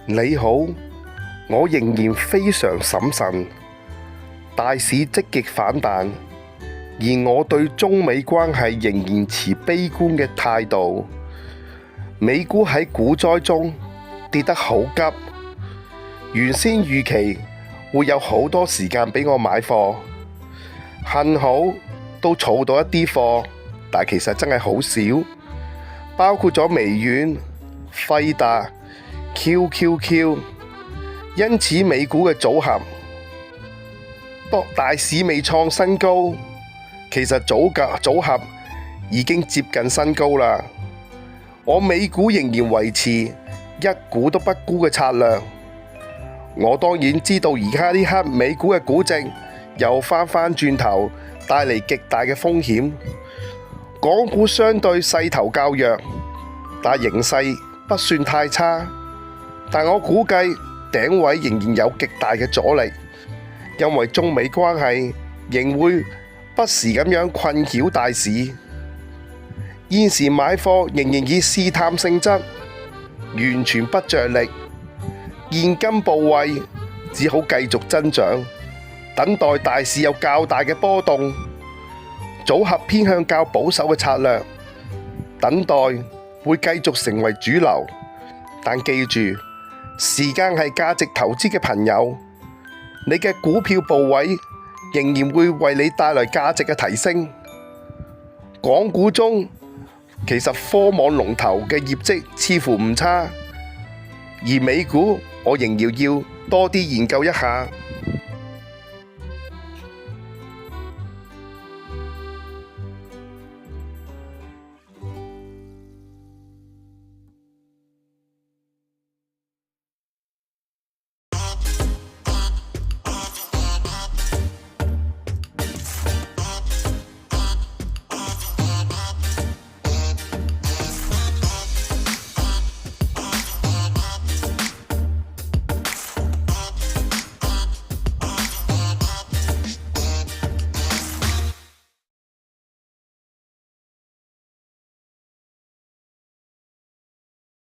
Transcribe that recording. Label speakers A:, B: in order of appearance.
A: 你好，我仍然非常審慎，大市積極反彈，而我對中美關係仍然持悲觀嘅態度。美股喺股災中跌得好急，原先預期會有好多時間俾我買貨，幸好都儲到一啲貨，但其實真係好少，包括咗微軟、輝達、QQQ， 因此美股嘅組合，大市未創新高，其實組合已經接近新高啦。我美股仍然維持一股都不沽嘅策略。我當然知道而家呢刻美股嘅估值又翻轉頭，帶嚟極大嘅風險。港股相對勢頭較弱，但形勢不算太差。但我估計頂位仍然有極大嘅阻力，因為中美關係仍會不時咁樣困擾大市。現時買貨仍然以試探性質，完全不着力。現金部位只好繼續增長，等待大市有較大嘅波動。組合偏向較保守嘅策略，等待會繼續成為主流。但記住，時間係價值投資嘅朋友，你嘅股票部位仍然會為你帶來價值嘅提升。港股中其實科網龍頭嘅業績似乎唔差，而美股我仍然要多啲研究一下。